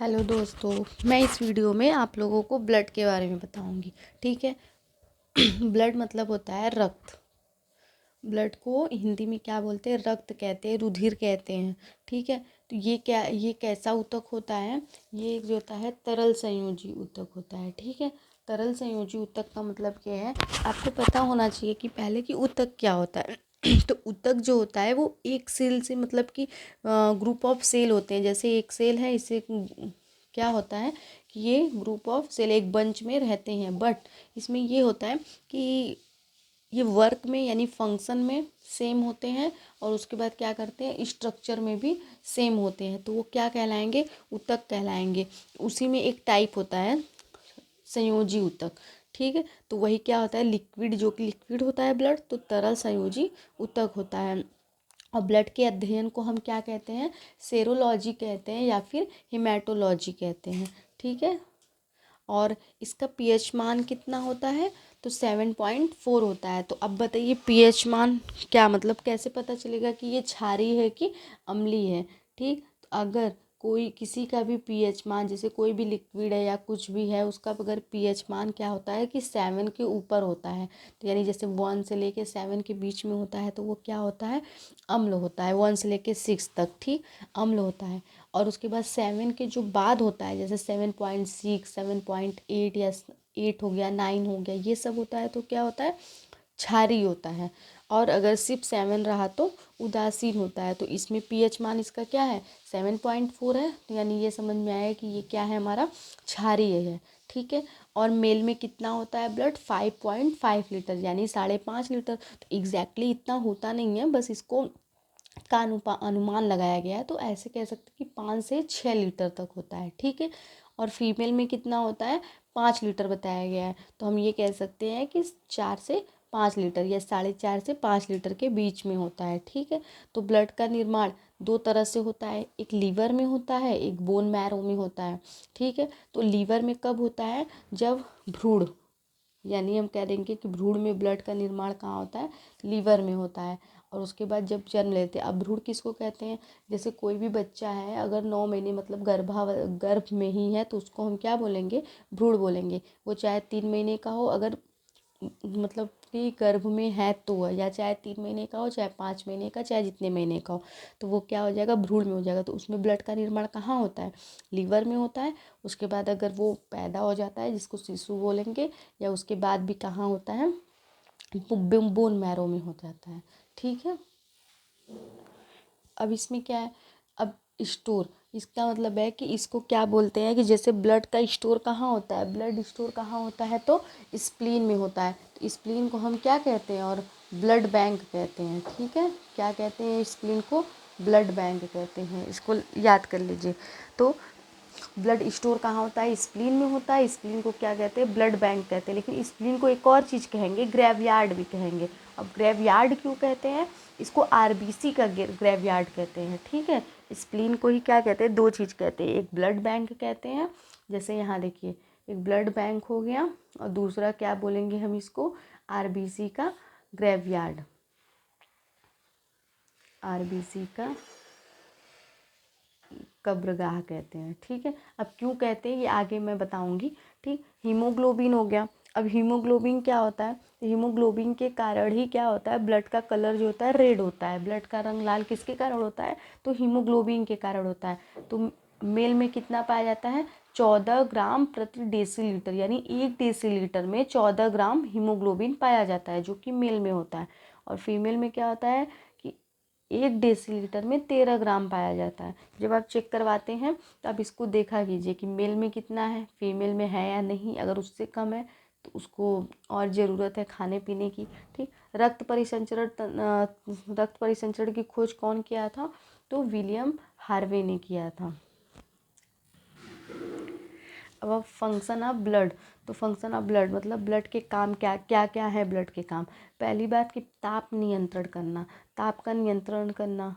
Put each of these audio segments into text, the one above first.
Hello दोस्तों, मैं इस वीडियो में आप लोगों को ब्लड के बारे में बताऊंगी। ठीक है। ब्लड मतलब होता है रक्त। ब्लड को हिंदी में क्या बोलते हैं? रक्त कहते हैं, रुधिर कहते हैं। ठीक है। तो ये कैसा ऊतक होता है? ये एक जो होता है तरल संयोजी ऊतक होता है। ठीक है। तरल संयोजी ऊतक का मतलब क्या है? आपको पता होना चाहिए कि पहले कि ऊतक क्या होता है। तो ऊतक जो होता है वो एक सेल से मतलब कि ग्रुप ऑफ सेल होते हैं। जैसे एक सेल है, इससे क्या होता है कि ये ग्रुप ऑफ सेल एक बंच में रहते हैं। बट इसमें ये होता है कि ये वर्क में यानी फंक्शन में सेम होते हैं, और उसके बाद क्या करते हैं, स्ट्रक्चर में भी सेम होते हैं। तो वो क्या कहलाएंगे? ऊतक कहलाएंगे। उसी में एक टाइप होता है संयोजी ऊतक। ठीक है। तो वही क्या होता है, लिक्विड, जो कि लिक्विड होता है ब्लड, तो तरल संयोजी ऊतक होता है। और ब्लड के अध्ययन को हम क्या कहते हैं? सेरोलॉजी कहते हैं या फिर हिमेटोलॉजी कहते हैं। ठीक है। और इसका पीएच मान कितना होता है? तो 7.4 होता है। तो अब बताइए पीएच मान क्या मतलब, कैसे पता चलेगा कि ये क्षारीय है कि अम्लीय है? ठीक। तो अगर कोई किसी का भी पीएच मान, जैसे कोई भी लिक्विड है या कुछ भी है, उसका अगर पीएच मान क्या होता है कि 7 के ऊपर होता है, तो यानी जैसे 1 से लेके 7 के बीच में होता है, तो वो क्या होता है? अम्ल होता है। 1 से लेके 6 तक, ठीक, अम्ल होता है। और उसके बाद 7 के जो बाद होता है, जैसे 7.6, 7.8 या 8 हो गया, 9 हो गया, ये सब होता है, तो क्या होता है? क्षारीय होता है। और अगर सिर्फ 7 रहा तो उदासीन होता है। तो इसमें पीएच मान इसका क्या है? 7.4 है। तो यानी ये समझ में आया कि ये क्या है, हमारा क्षारीय है। ठीक है। और मेल में कितना होता है ब्लड? 5.5 लीटर, यानी 5.5 लीटर। तो एग्जैक्टली इतना होता नहीं है, बस इसको का अनुमान लगाया गया है। तो ऐसे कह सकते हैं कि 5 से 6 लीटर तक होता है। ठीक है। और फीमेल में कितना होता है? 5 लीटर बताया गया है। तो हम ये कह सकते हैं कि 4 से 5 लीटर या 4.5 से 5 लीटर के बीच में होता है। ठीक है। तो ब्लड का निर्माण दो तरह से होता है, एक लीवर में होता है, एक बोन मैरो में होता है। ठीक है। तो लीवर में कब होता है? जब भ्रूण, यानी हम कह देंगे कि भ्रूण में ब्लड का निर्माण कहाँ होता है? लीवर में होता है। और उसके बाद जब जन्म लेते हैं, अब भ्रूण किसको कहते हैं? जैसे कोई भी बच्चा है, अगर 9 महीने मतलब गर्भ में ही है, तो उसको हम क्या बोलेंगे? भ्रूण बोलेंगे। वो चाहे 3 महीने का हो, अगर मतलब कि गर्भ में है तो, या चाहे 3 महीने का हो, चाहे 5 महीने का, चाहे जितने महीने का हो, तो वो क्या हो जाएगा? भ्रूण में हो जाएगा। तो उसमें ब्लड का निर्माण कहाँ होता है? लीवर में होता है। उसके बाद अगर वो पैदा हो जाता है, जिसको शिशु बोलेंगे, या उसके बाद भी कहाँ होता है? बोन मैरो में हो जाता है। ठीक है। अब इसमें क्या है? अब स्टोर, इसका मतलब है कि इसको क्या बोलते हैं कि जैसे ब्लड का स्टोर कहाँ होता है? ब्लड स्टोर कहाँ होता है? तो स्प्लीन में होता है। तो स्प्लीन को हम क्या कहते हैं? और ब्लड बैंक कहते हैं। ठीक है। क्या कहते हैं स्प्लीन को? ब्लड बैंक कहते हैं। इसको याद कर लीजिए। तो ब्लड स्टोर कहाँ होता है? स्प्लीन में होता है। स्प्लीन को क्या कहते हैं? ब्लड बैंक कहते हैं। लेकिन स्प्लीन को एक और चीज़ कहेंगे, ग्रेवयार्ड भी कहेंगे। अब ग्रेवयार्ड क्यों कहते हैं? इसको आरबीसी का ग्रेवयार्ड कहते हैं। ठीक है। स्प्लीन को ही क्या कहते हैं? दो चीज़ कहते हैं, एक ब्लड बैंक कहते हैं, जैसे यहाँ देखिए एक ब्लड बैंक हो गया, और दूसरा क्या बोलेंगे हम इसको? आरबीसी का ग्रेवयार्ड। आरबीसी का कब्रगाह कहते हैं। ठीक है। अब क्यों कहते हैं ये आगे मैं बताऊंगी। ठीक। हीमोग्लोबिन हो गया। अब हीमोग्लोबिन क्या होता है? तो हीमोग्लोबिन के कारण ही क्या होता है? ब्लड का कलर जो होता है रेड होता है। ब्लड का रंग लाल किसके कारण होता है? तो हीमोग्लोबिन के कारण होता है। तो मेल में कितना पाया जाता है? 14 ग्राम प्रति डेसीलीटर, यानी 1 डेसीलीटर में 14 ग्राम हीमोग्लोबिन पाया जाता है, जो कि मेल में होता है। और फीमेल में क्या होता है कि 1 डेसीलीटर में 13 ग्राम पाया जाता है। जब आप चेक करवाते हैं तो आप इसको देखा कीजिए कि मेल में कितना है, फीमेल में है या नहीं। अगर उससे कम है तो उसको और ज़रूरत है खाने पीने की। ठीक। रक्त परिसंचरण की खोज कौन किया था? तो विलियम हार्वे ने किया था। अब फंक्शन ऑफ ब्लड, तो फंक्शन ऑफ ब्लड मतलब ब्लड के काम क्या क्या क्या है? ब्लड के काम, पहली बात कि ताप नियंत्रण करना, ताप का नियंत्रण करना,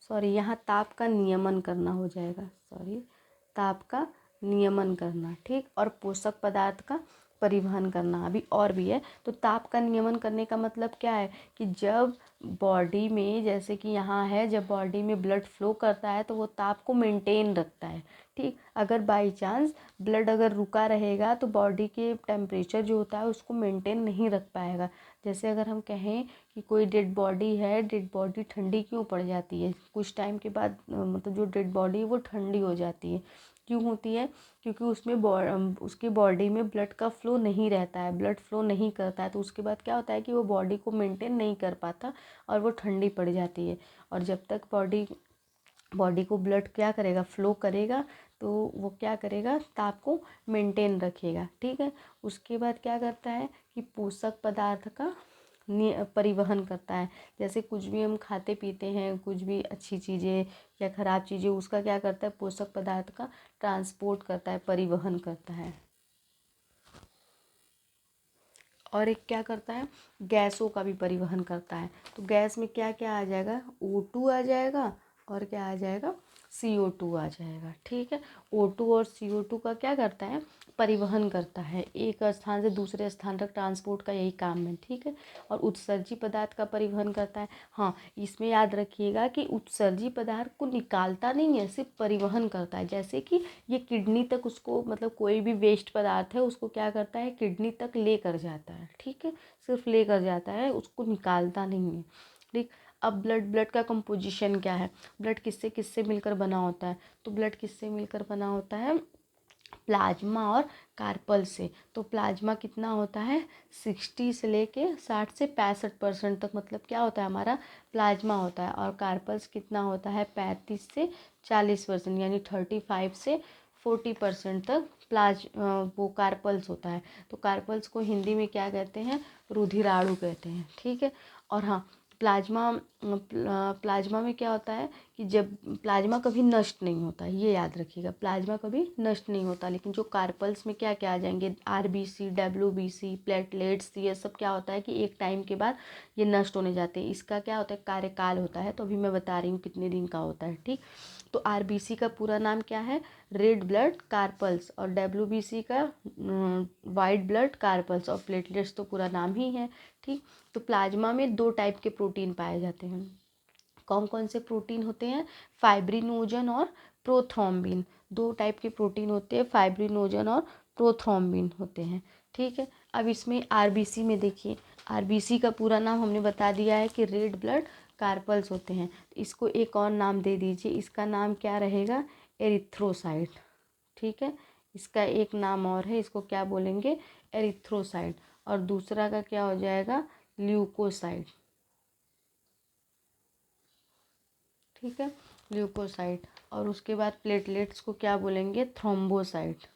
सॉरी यहाँ ताप का नियमन करना हो जाएगा, सॉरी, ताप का नियमन करना। ठीक। और पोषक पदार्थ का परिवहन करना। अभी और भी है। तो ताप का नियमन करने का मतलब क्या है कि जब बॉडी में, जैसे कि यहाँ है, जब बॉडी में ब्लड फ्लो करता है तो वो ताप को मेंटेन रखता है। ठीक, अगर बाई चांस ब्लड अगर रुका रहेगा तो बॉडी के टेम्परेचर जो होता है उसको मेंटेन नहीं रख पाएगा। जैसे अगर हम कहें कि कोई डेड बॉडी है, डेड बॉडी ठंडी क्यों पड़ जाती है कुछ टाइम के बाद, मतलब जो डेड बॉडी है वो ठंडी हो जाती है। क्यों होती है? क्योंकि उसमें उसकी बॉडी में ब्लड का फ्लो नहीं रहता है, ब्लड फ्लो नहीं करता है, तो उसके बाद क्या होता है कि वो बॉडी को मेंटेन नहीं कर पाता और वो ठंडी पड़ जाती है। और जब तक बॉडी को ब्लड क्या करेगा, फ्लो करेगा, तो वो क्या करेगा, ताप को मेंटेन रखेगा। ठीक है। उसके बाद क्या करता है कि पोषक पदार्थ का परिवहन करता है। जैसे कुछ भी हम खाते पीते हैं, कुछ भी अच्छी चीज़ें या ख़राब चीज़ें, उसका क्या करता है, पोषक पदार्थ का ट्रांसपोर्ट करता है, परिवहन करता है। और एक क्या करता है, गैसों का भी परिवहन करता है। तो गैस में क्या क्या आ जाएगा, O2 आ जाएगा और क्या आ जाएगा, CO2 आ जाएगा। ठीक है। O2 और CO2 का क्या करता है, परिवहन करता है, एक स्थान से दूसरे स्थान तक ट्रांसपोर्ट का यही काम है। ठीक है। और उत्सर्जी पदार्थ का परिवहन करता है। हाँ, इसमें याद रखिएगा कि उत्सर्जी पदार्थ को निकालता नहीं है, सिर्फ परिवहन करता है। जैसे कि ये किडनी तक उसको, मतलब कोई भी वेस्ट पदार्थ है उसको क्या करता है, किडनी तक लेकर जाता है। ठीक है। सिर्फ लेकर जाता है, उसको निकालता नहीं है। ठीक। अब ब्लड का कंपोजिशन क्या है, ब्लड किससे किससे मिलकर बना होता है, तो ब्लड किससे मिलकर बना होता है, प्लाज्मा और कार्पल से। तो प्लाज्मा कितना होता है, 60 से लेके 60 से 65% तक, मतलब क्या होता है हमारा, प्लाज्मा होता है। और कार्पल्स कितना होता है, 35 से 40%, यानी 35 से 40% तक वो कार्पल्स होता है। तो कार्पल्स को हिंदी में क्या कहते हैं, रुधिराणु कहते हैं। ठीक है। और हाँ, प्लाज्मा में क्या होता है कि जब प्लाज्मा कभी नष्ट नहीं होता, ये याद रखिएगा, प्लाज्मा कभी नष्ट नहीं होता। लेकिन जो कार्पल्स में क्या क्या आ जाएंगे, RBC, WBC, प्लेटलेट्स, ये सब क्या होता है कि एक टाइम के बाद ये नष्ट होने जाते हैं। इसका क्या होता है, कार्यकाल होता है। तो अभी मैं बता रही हूँ कितने दिन का होता है। ठीक। तो RBC का पूरा नाम क्या है, रेड ब्लड कार्पल्स, और WBC का वाइट ब्लड कार्पल्स, और प्लेटलेट्स तो पूरा नाम ही है। ठीक। तो प्लाज्मा में 2 टाइप के प्रोटीन पाए जाते हैं। कौन कौन से प्रोटीन होते हैं, फाइब्रिनोजन और प्रोथ्रोम्बिन। 2 टाइप के प्रोटीन होते हैं, फाइब्रिनोजन और प्रोथ्रोम्बिन होते हैं। ठीक है। अब इसमें RBC में देखिए, RBC का पूरा नाम हमने बता दिया है कि रेड ब्लड कार्पल्स होते हैं। तो इसको एक और नाम दे दीजिए, इसका नाम क्या रहेगा, एरिथ्रोसाइट। ठीक है। इसका एक नाम और है, इसको क्या बोलेंगे, एरिथ्रोसाइट। और दूसरा का क्या हो जाएगा, ल्यूकोसाइट। ठीक है, ल्यूकोसाइट। और उसके बाद प्लेटलेट्स को क्या बोलेंगे, थ्रोम्बोसाइट।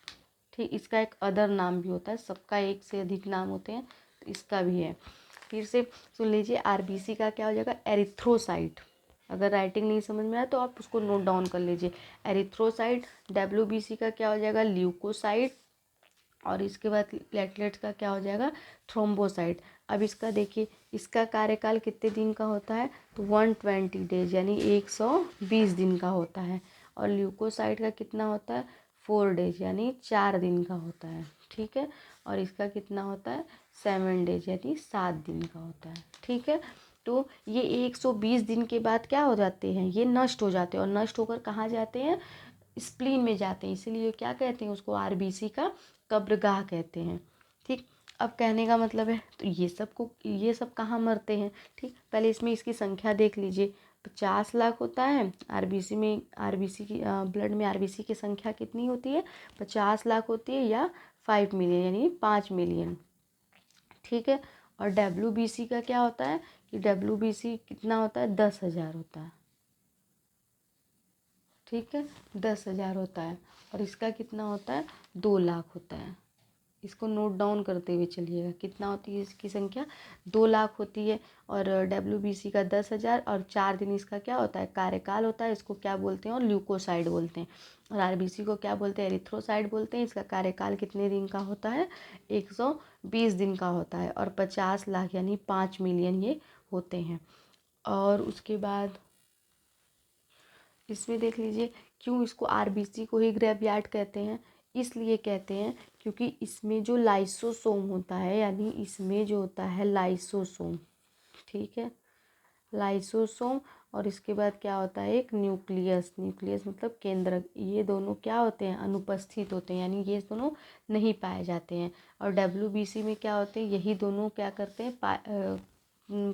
ठीक। इसका एक अदर नाम भी होता है, सबका एक से अधिक नाम होते हैं, तो इसका भी है। फिर से सुन लीजिए, RBC का क्या हो जाएगा, एरिथ्रोसाइट। अगर राइटिंग नहीं समझ में आया तो आप उसको नोट डाउन कर लीजिए, एरिथ्रोसाइट। WBC का क्या हो जाएगा, ल्यूकोसाइट। और इसके बाद प्लेटलेट्स का क्या हो जाएगा, थ्रोम्बोसाइट। अब इसका देखिए, इसका कार्यकाल कितने दिन का होता है, तो 120 डेज, यानी 120 दिन का होता है। और ल्यूकोसाइट का कितना होता है, 4 डेज, यानी 4 दिन का होता है। ठीक है। और इसका कितना होता है, 7 डेज, यानी 7 दिन का होता है। ठीक है। तो ये 120 दिन के बाद क्या हो जाते हैं, ये नष्ट हो जाते हैं। और नष्ट होकर कहाँ जाते हैं, स्प्लीन में जाते हैं। इसीलिए क्या कहते हैं उसको, RBC का कब्रगाह कहते हैं। ठीक। अब कहने का मतलब है, तो ये सब कहाँ मरते हैं। ठीक। पहले इसमें इसकी संख्या देख लीजिए, 50 लाख होता है RBC में, RBC की ब्लड में RBC की संख्या कितनी होती है, 50 लाख होती है, या 5 मिलियन, यानी 5 मिलियन। ठीक है। और WBC का क्या होता है कि WBC कितना होता है, 10,000 होता है। ठीक है, 10,000 होता है। और इसका कितना होता है, 2 लाख होता है। इसको नोट डाउन करते हुए चलिएगा, कितना होती है इसकी संख्या, 2 लाख होती है। और WBC का 10,000, और 4 दिन इसका क्या होता है, कार्यकाल होता है। इसको क्या बोलते हैं, और ल्यूकोसाइड बोलते हैं। और RBC को क्या बोलते हैं, एरिथ्रोसाइड बोलते हैं। इसका कार्यकाल कितने दिन का होता है, 120 दिन का होता है। और 50 लाख यानी 5 मिलियन ये होते हैं। और उसके बाद इसमें देख लीजिए, क्यों इसको RBC को ही ग्रेवयार्ड कहते हैं। इसलिए कहते हैं क्योंकि इसमें जो लाइसोसोम होता है, यानी इसमें जो होता है लाइसोसोम, ठीक है, लाइसोसोम, और इसके बाद क्या होता है एक न्यूक्लियस, न्यूक्लियस मतलब केंद्रक, ये दोनों क्या होते हैं अनुपस्थित होते हैं, यानी ये दोनों नहीं पाए जाते हैं। और डब्ल्यूबीसी में क्या होते हैं, यही दोनों क्या करते हैं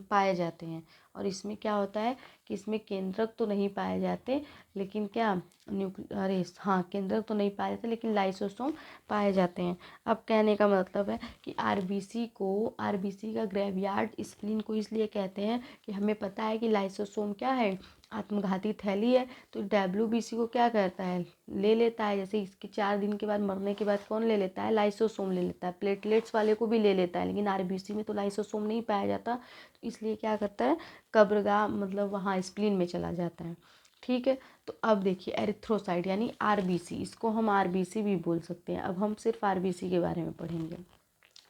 पाए जाते हैं। और इसमें क्या होता है कि इसमें केंद्रक तो नहीं पाए जाते, लेकिन क्या अरे हाँ, केंद्रक तो नहीं पाए जाते लेकिन लाइसोसोम पाए जाते हैं। अब कहने का मतलब है कि आरबीसी का ग्रेवयार्ड स्प्लीन को इसलिए कहते हैं कि हमें पता है कि लाइसोसोम क्या है, आत्मघाती थैली है। तो डब्ल्यूबीसी को क्या करता है, ले लेता है। जैसे इसके 4 दिन के बाद मरने के बाद कौन ले लेता है, लाइसोसोम ले लेता है। प्लेटलेट्स वाले को भी ले लेता है, लेकिन आरबीसी में तो लाइसोसोम नहीं पाया जाता, तो इसलिए क्या करता है कब्रगाह मतलब वहाँ स्प्लीन में चला जाता है, ठीक है। तो अब देखिए एरिथ्रोसाइट यानी आरबीसी, इसको हम आरबीसी भी बोल सकते हैं। अब हम सिर्फ आरबीसी के बारे में पढ़ेंगे,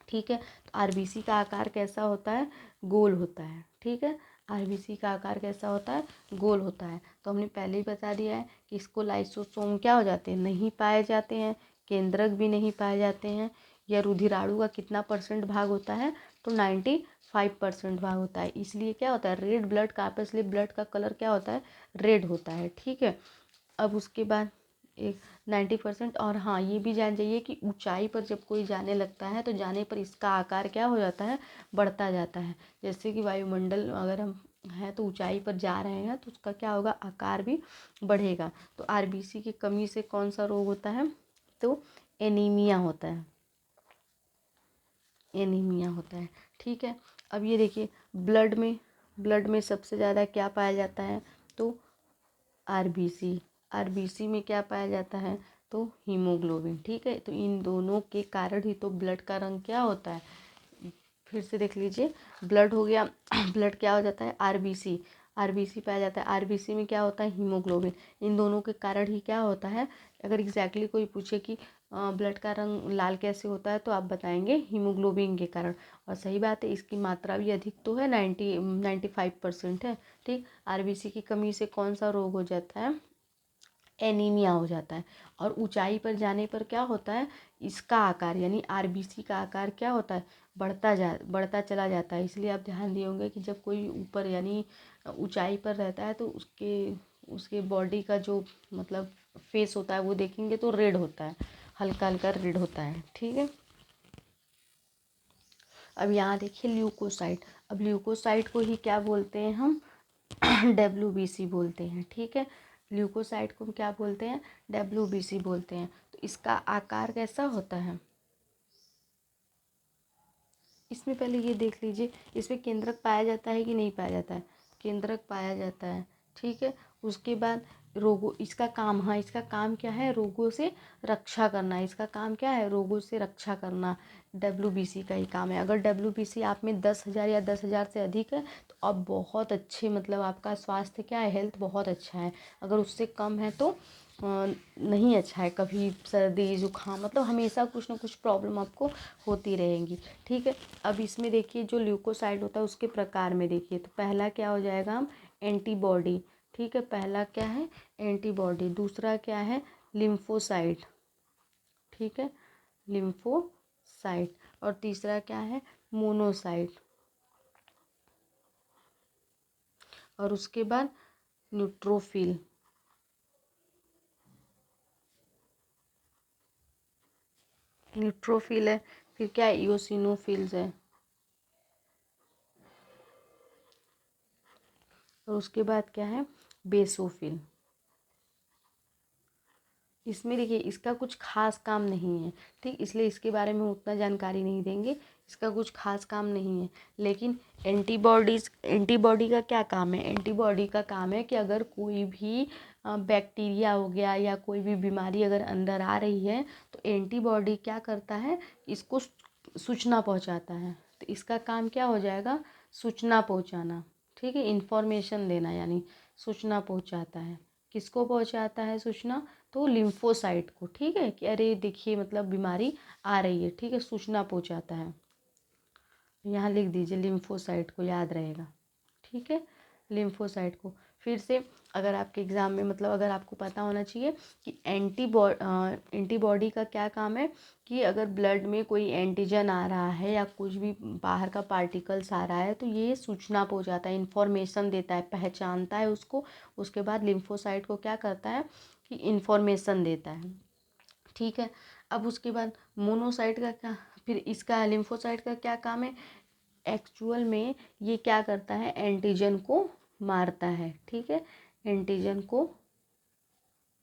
ठीक है। तो आरबीसी का आकार कैसा होता है, गोल होता है, ठीक है। आरबीसी का आकार कैसा होता है, गोल होता है। तो हमने पहले ही बता दिया है कि इसको लाइसोसोम क्या हो जाते हैं, नहीं पाए जाते हैं, केंद्रक भी नहीं पाए जाते हैं। या रुधिराणु का कितना % भाग होता है, तो 95% भाग होता है। इसलिए क्या होता है रेड ब्लड का, इसलिए ब्लड का कलर क्या होता है, रेड होता है, ठीक है। अब उसके बाद एक 90%, और हाँ ये भी जान जाइए कि ऊंचाई पर जब कोई जाने लगता है तो जाने पर इसका आकार क्या हो जाता है, बढ़ता जाता है। जैसे कि वायुमंडल अगर हम हैं तो ऊंचाई पर जा रहे हैं तो उसका क्या होगा, आकार भी बढ़ेगा। तो आरबीसी की कमी से कौन सा रोग होता है, तो एनीमिया होता है, एनीमिया होता है, ठीक है। अब ये देखिए ब्लड में सबसे ज़्यादा क्या पाया जाता है, तो आरबीसी, आरबीसी में क्या पाया जाता है, तो हीमोग्लोबिन, ठीक है। तो इन दोनों के कारण ही तो ब्लड का रंग क्या होता है, फिर से देख लीजिए, ब्लड हो गया ब्लड क्या हो जाता है, आरबीसी, आरबीसी पाया जाता है। आरबीसी में क्या होता है, हीमोग्लोबिन, इन दोनों के कारण ही क्या होता है। अगर एग्जैक्टली कोई पूछे कि ब्लड का रंग लाल कैसे होता है, तो आप बताएंगे हीमोग्लोबिन के कारण। और सही बात है, इसकी मात्रा भी अधिक तो है, 95% है, ठीक। आरबीसी की कमी से कौन सा रोग हो जाता है, एनीमिया हो जाता है। और ऊंचाई पर जाने पर क्या होता है, इसका आकार यानी आरबीसी का आकार क्या होता है, बढ़ता चला जाता है। इसलिए आप ध्यान दिए होंगे कि जब कोई ऊपर यानी ऊंचाई पर रहता है तो उसके उसके बॉडी का जो मतलब फेस होता है वो देखेंगे तो रेड होता है, हल्का हल्का रेड होता है, ठीक है। अब यहाँ देखिए ल्यूकोसाइट, अब ल्यूकोसाइट को ही क्या बोलते हैं हम, डब्ल्यूबीसी बोलते हैं, ठीक है। ल्यूकोसाइट को क्या बोलते हैं, डब्ल्यूबीसी बोलते हैं। तो इसका आकार कैसा होता है, इसमें पहले ये देख लीजिए, इसमें केंद्रक पाया जाता है कि नहीं पाया जाता है, केंद्रक पाया जाता है, ठीक है। उसके बाद रोगों, इसका काम, हाँ इसका काम क्या है, रोगों से रक्षा करना, इसका काम क्या है, रोगों से रक्षा करना, डब्ल्यूबीसी का ही काम है। अगर डब्ल्यूबीसी आप में 10,000 या 10,000 से अधिक है तो अब बहुत अच्छे, मतलब आपका स्वास्थ्य क्या है, हेल्थ बहुत अच्छा है। अगर उससे कम है तो नहीं अच्छा है, कभी सर्दी जुकाम, मतलब हमेशा कुछ ना कुछ प्रॉब्लम आपको होती रहेंगी, ठीक है। अब इसमें देखिए जो ल्यूकोसाइट होता है उसके प्रकार में देखिए, तो पहला क्या हो जाएगा हम, एंटीबॉडी, ठीक है, पहला क्या है एंटीबॉडी, दूसरा क्या है लिम्फोसाइट, ठीक है, लिम्फोसाइट, और तीसरा क्या है मोनोसाइट, और उसके बाद न्यूट्रोफिल, न्यूट्रोफिल है, फिर क्या है इओसिनोफिल्स है, और उसके बाद क्या है बेसोफिल। इसमें देखिए इसका कुछ खास काम नहीं है, ठीक, इसलिए इसके बारे में उतना जानकारी नहीं देंगे, इसका कुछ खास काम नहीं है। लेकिन एंटीबॉडी का क्या काम है, एंटीबॉडी का काम है कि अगर कोई भी बैक्टीरिया हो गया या कोई भी बीमारी अगर अंदर आ रही है तो एंटीबॉडी क्या करता है, इसको सूचना पहुंचाता है। तो इसका काम क्या हो जाएगा, सूचना पहुंचाना, ठीक है, इंफॉर्मेशन देना, यानी सूचना पहुंचाता है। किसको पहुंचाता है सूचना, तो लिम्फोसाइट को, ठीक है, कि अरे देखिए मतलब बीमारी आ रही है, ठीक है, सूचना पहुंचाता है। यहाँ लिख दीजिए लिम्फोसाइट को, याद रहेगा, ठीक है, लिम्फोसाइट को। फिर से अगर आपके एग्ज़ाम में मतलब अगर आपको पता होना चाहिए कि एंटीबॉडी का क्या काम है, कि अगर ब्लड में कोई एंटीजन आ रहा है या कुछ भी बाहर का पार्टिकल्स आ रहा है तो ये सूचना पहुंचाता है, इन्फॉर्मेशन देता है, पहचानता है उसको। उसके बाद लिम्फोसाइट को क्या करता है कि इन्फॉर्मेशन देता है। ठीक है, अब उसके बाद मोनोसाइट का क्या, फिर इसका लिम्फोसाइट का क्या काम है, एक्चुअल में ये क्या करता है, एंटीजन को मारता है। ठीक है, एंटीजन को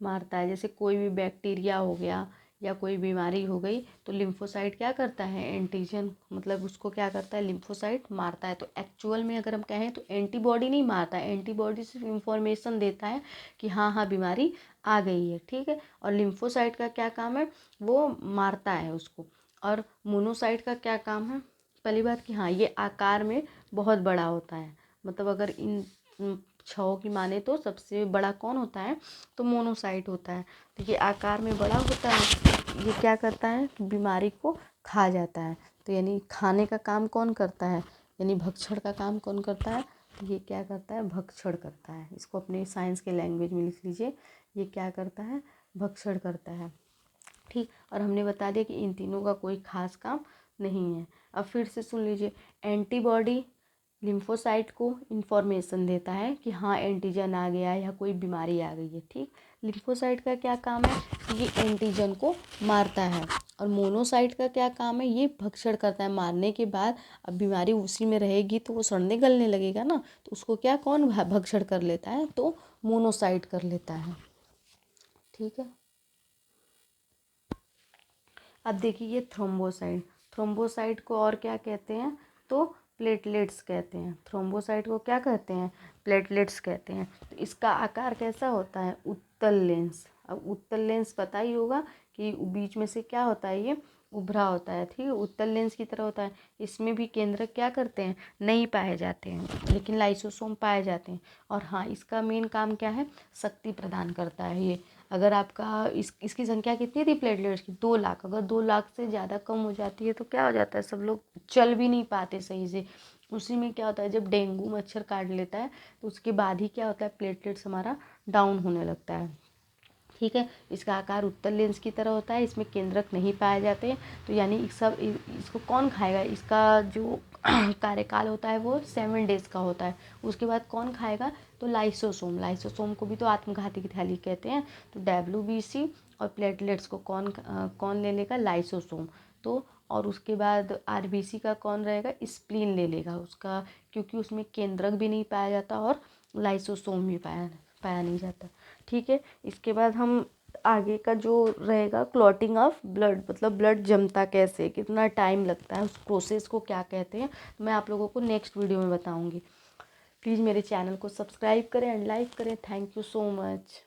मारता है। जैसे कोई भी बैक्टीरिया हो गया या कोई बीमारी हो गई तो लिम्फोसाइट क्या करता है, एंटीजन मतलब उसको क्या करता है, लिम्फोसाइट मारता है। तो एक्चुअल में अगर हम कहें तो एंटीबॉडी नहीं मारता है, एंटीबॉडी सिर्फ इंफॉर्मेशन देता है कि हाँ हाँ बीमारी आ गई है। ठीक है, और लिम्फोसाइट का क्या काम है, वो मारता है उसको। और मोनोसाइट का क्या काम है, पहली बात कि हाँ ये आकार में बहुत बड़ा होता है। मतलब अगर इन छहों की माने तो सबसे बड़ा कौन होता है, तो मोनोसाइट होता है। तो ये आकार में बड़ा होता है, ये क्या करता है, बीमारी को खा जाता है। तो यानी खाने का काम कौन करता है, यानी भक्षण का काम कौन करता है, तो ये क्या करता है, भक्षण करता है। इसको अपने साइंस के लैंग्वेज में लिख लीजिए, ये क्या करता है, भक्षण करता है। ठीक, और हमने बता दिया कि इन तीनों का कोई खास काम नहीं है। अब फिर से सुन लीजिए, एंटीबॉडी लिम्फोसाइट को इन्फॉर्मेशन देता है कि हाँ एंटीजन आ गया या कोई बीमारी आ गई है। ठीक, लिम्फोसाइट का क्या काम है, ये एंटीजन को मारता है। और मोनोसाइट का क्या काम है, ये भक्षण करता है। मारने के बाद अब बीमारी उसी में रहेगी तो वो सड़ने गलने लगेगा ना, तो उसको क्या कौन भक्षण कर लेता है, तो मोनोसाइट कर लेता है। ठीक है, अब देखिए ये थ्रोम्बोसाइट, थ्रोम्बोसाइट को और क्या कहते हैं, तो प्लेटलेट्स कहते हैं। थ्रोम्बोसाइट को क्या कहते हैं, प्लेटलेट्स कहते हैं। तो इसका आकार कैसा होता है, उत्तल लेंस। अब उत्तल लेंस पता ही होगा कि बीच में से क्या होता है, ये उभरा होता है। ठीक है, उत्तल लेंस की तरह होता है। इसमें भी केंद्रक क्या करते हैं, नहीं पाए जाते हैं, लेकिन लाइसोसोम पाए जाते हैं। और हाँ इसका मेन काम क्या है, शक्ति प्रदान करता है ये। अगर आपका इसकी संख्या कितनी थी प्लेटलेट्स की, 2 लाख। अगर 2 लाख से ज़्यादा कम हो जाती है तो क्या हो जाता है, सब लोग चल भी नहीं पाते सही से। उसी में क्या होता है, जब डेंगू मच्छर काट लेता है तो उसके बाद ही क्या होता है, प्लेटलेट्स हमारा डाउन होने लगता है। ठीक है, इसका आकार उत्तल लेंस की तरह होता है, इसमें केंद्रक नहीं पाए जाते। तो यानी सब इसको कौन खाएगा, इसका जो कार्यकाल होता है वो 7 डेज का होता है। उसके बाद कौन खाएगा, तो लाइसोसोम। लाइसोसोम को भी तो आत्मघाती की थैली कहते हैं। तो WBC और प्लेटलेट्स को कौन ले लेगा, लाइसोसोम। तो और उसके बाद RBC का कौन रहेगा, स्प्लीन ले लेगा उसका, क्योंकि उसमें केंद्रक भी नहीं पाया जाता और लाइसोसोम भी पाया नहीं जाता। ठीक है, इसके बाद हम आगे का जो रहेगा, क्लॉटिंग ऑफ ब्लड, मतलब ब्लड जमता कैसे, कितना टाइम लगता है, उस प्रोसेस को क्या कहते हैं, तो मैं आप लोगों को नेक्स्ट वीडियो में बताऊंगी। प्लीज़ मेरे चैनल को सब्सक्राइब करें एंड लाइक करें। Thank you so much.